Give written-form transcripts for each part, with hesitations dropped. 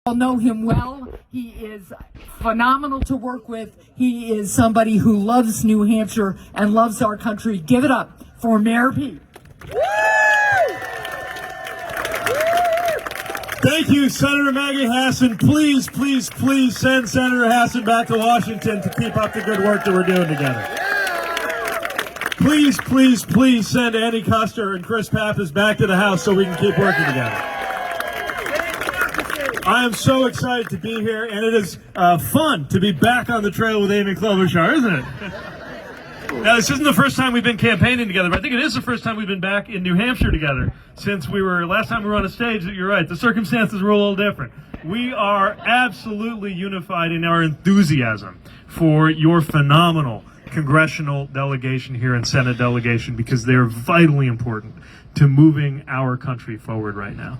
all know him well. He is phenomenal to work with. He is somebody who loves New Hampshire and loves our country. Give it up for Mayor Pete. Thank you, Senator Maggie Hassan. Please, please, please send Senator Hassan back to Washington to keep up the good work that we're doing together. Please, please, please send Annie Custer and Chris Pappas back to the House so we can keep working together. I am so excited to be here, and it is fun to be back on the trail with Amy Klobuchar, isn't it? Now, this isn't the first time we've been campaigning together, but I think it is the first time we've been back in New Hampshire together since last time we were on a stage. You're right, the circumstances were a little different. We are absolutely unified in our enthusiasm for your phenomenal congressional delegation here and Senate delegation, because they're vitally important to moving our country forward right now.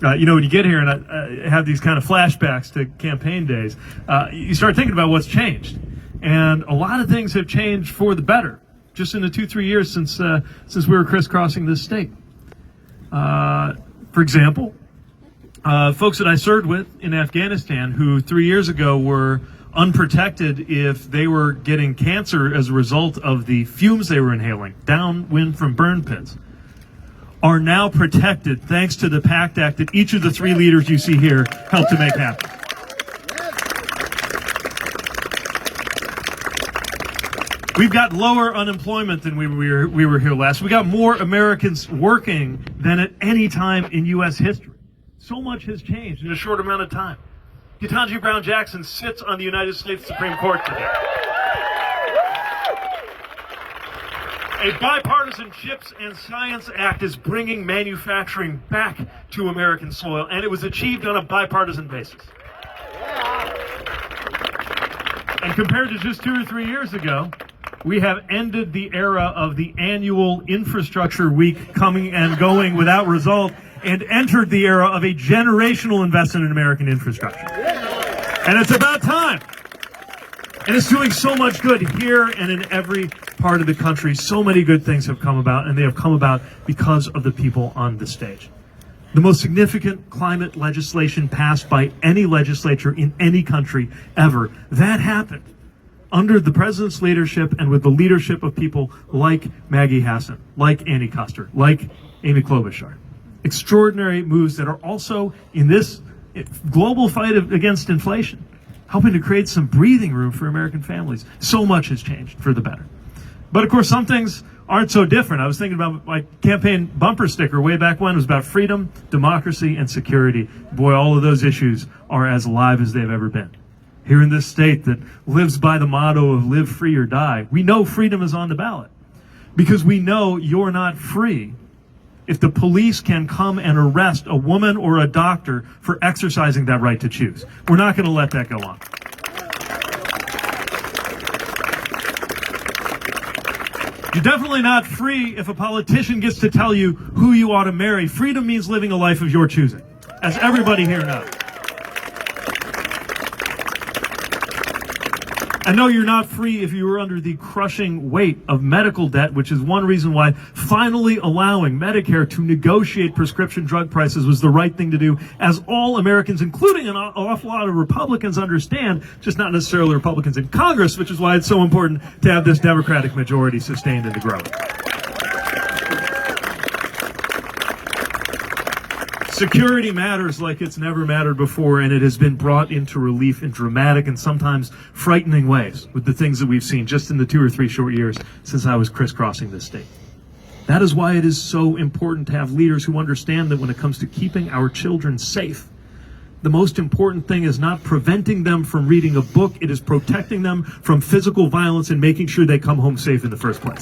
When you get here and I have these kind of flashbacks to campaign days, you start thinking about what's changed. And a lot of things have changed for the better just in the 2-3 years since we were crisscrossing this state. For example, folks that I served with in Afghanistan who 3 years ago were unprotected if they were getting cancer as a result of the fumes they were inhaling downwind from burn pits, are now protected thanks to the PACT Act that each of the 3 leaders you see here helped to make happen. We've got lower unemployment than we were here last. We got more Americans working than at any time in U.S. history. So much has changed in a short amount of time. Ketanji Brown Jackson sits on the United States Supreme Court today. A bipartisan Chips and Science Act is bringing manufacturing back to American soil, and it was achieved on a bipartisan basis. And compared to just 2 or 3 years ago, we have ended the era of the annual infrastructure week coming and going without result and entered the era of a generational investment in American infrastructure. And it's about time. And it's doing so much good here and in every part of the country. So many good things have come about, and they have come about because of the people on the stage. The most significant climate legislation passed by any legislature in any country ever, that happened under the president's leadership and with the leadership of people like Maggie Hassan, like Annie Custer, like Amy Klobuchar. Extraordinary moves that are also, in this global fight against inflation, helping to create some breathing room for American families. So much has changed for the better. But of course, some things aren't so different. I was thinking about my campaign bumper sticker way back when. It was about freedom, democracy, and security. Boy, all of those issues are as alive as they've ever been. Here in this state that lives by the motto of live free or die, we know freedom is on the ballot because we know you're not free if the police can come and arrest a woman or a doctor for exercising that right to choose. We're not going to let that go on. You're definitely not free if a politician gets to tell you who you ought to marry. Freedom means living a life of your choosing, as everybody here knows. And no, you're not free if you were under the crushing weight of medical debt, which is one reason why finally allowing Medicare to negotiate prescription drug prices was the right thing to do, as all Americans, including an awful lot of Republicans, understand, just not necessarily Republicans in Congress, which is why it's so important to have this Democratic majority sustained and to grow. Security matters like it's never mattered before, and it has been brought into relief in dramatic and sometimes frightening ways with the things that we've seen just in the 2 or 3 short years since I was crisscrossing this state. That is why it is so important to have leaders who understand that when it comes to keeping our children safe, the most important thing is not preventing them from reading a book, it is protecting them from physical violence and making sure they come home safe in the first place.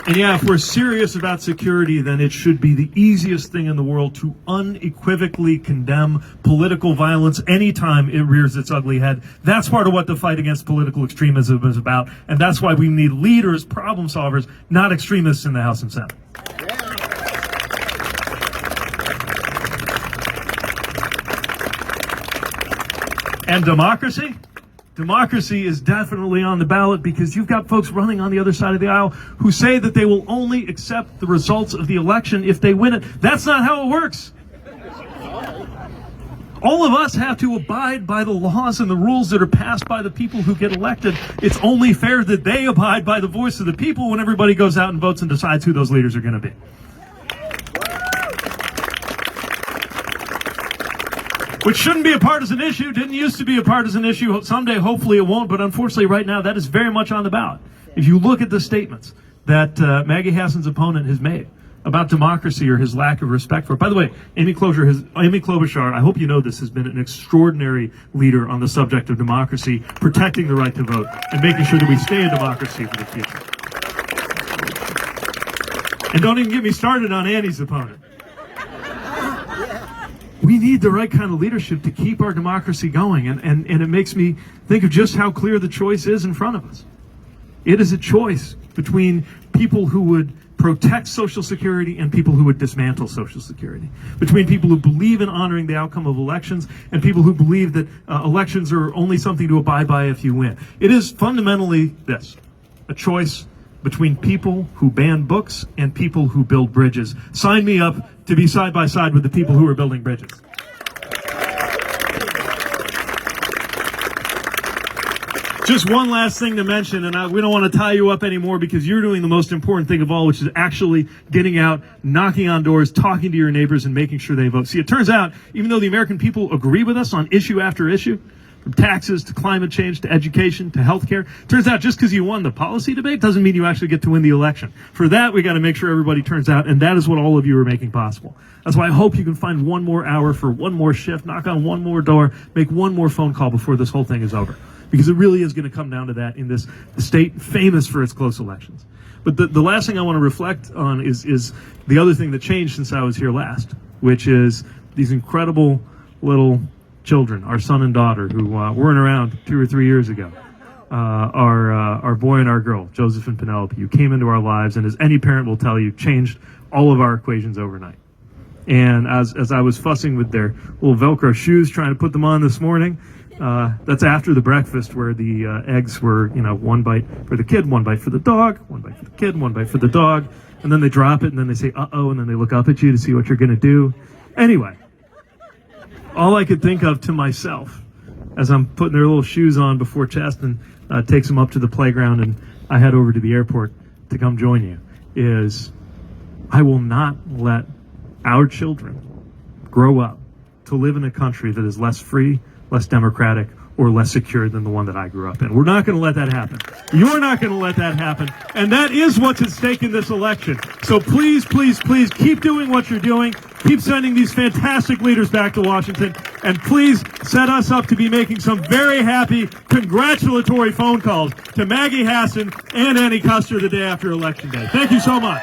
And yeah, if we're serious about security, then it should be the easiest thing in the world to unequivocally condemn political violence anytime it rears its ugly head. That's part of what the fight against political extremism is about. And that's why we need leaders, problem solvers, not extremists in the House and Senate. And democracy? Democracy is definitely on the ballot because you've got folks running on the other side of the aisle who say that they will only accept the results of the election if they win it. That's not how it works. All of us have to abide by the laws and the rules that are passed by the people who get elected. It's only fair that they abide by the voice of the people when everybody goes out and votes and decides who those leaders are going to be. Which shouldn't be a partisan issue, didn't used to be a partisan issue. Someday, hopefully it won't, but unfortunately right now that is very much on the ballot. If you look at the statements that Maggie Hassan's opponent has made about democracy or his lack of respect for it. By the way, Amy Klobuchar, I hope you know this, has been an extraordinary leader on the subject of democracy, protecting the right to vote, and making sure that we stay in democracy for the future. And don't even get me started on Annie's opponent. We need the right kind of leadership to keep our democracy going, and it makes me think of just how clear the choice is in front of us. It is a choice between people who would protect Social Security and people who would dismantle Social Security, between people who believe in honoring the outcome of elections and people who believe that elections are only something to abide by if you win. It is fundamentally this, a choice between people who ban books and people who build bridges. Sign me up to be side by side with the people who are building bridges. Just one last thing to mention, and we don't want to tie you up anymore because you're doing the most important thing of all, which is actually getting out, knocking on doors, talking to your neighbors, and making sure they vote. See, it turns out, even though the American people agree with us on issue after issue, from taxes to climate change to education to healthcare, turns out just because you won the policy debate doesn't mean you actually get to win the election. For that, we got to make sure everybody turns out, and that is what all of you are making possible. That's why I hope you can find one more hour for one more shift, knock on one more door, make one more phone call before this whole thing is over. Because it really is going to come down to that in this state famous for its close elections. But the last thing I want to reflect on is the other thing that changed since I was here last, which is these incredible little children, our son and daughter, who weren't around 2 or 3 years ago. Our boy and our girl, Joseph and Penelope, who came into our lives and, as any parent will tell you, changed all of our equations overnight. And as I was fussing with their little Velcro shoes, trying to put them on this morning, that's after the breakfast where the eggs were, one bite for the kid, one bite for the dog, one bite for the kid, one bite for the dog, and then they drop it, and then they say, uh-oh, and then they look up at you to see what you're going to do. Anyway, all I could think of to myself as I'm putting their little shoes on before Chaston takes them up to the playground and I head over to the airport to come join you is I will not let our children grow up to live in a country that is less free, less democratic, or less secure than the one that I grew up in. We're not going to let that happen. You're not going to let that happen. And that is what's at stake in this election. So please, please, please keep doing what you're doing. Keep sending these fantastic leaders back to Washington. And please set us up to be making some very happy, congratulatory phone calls to Maggie Hassan and Annie Kuster the day after Election Day. Thank you so much.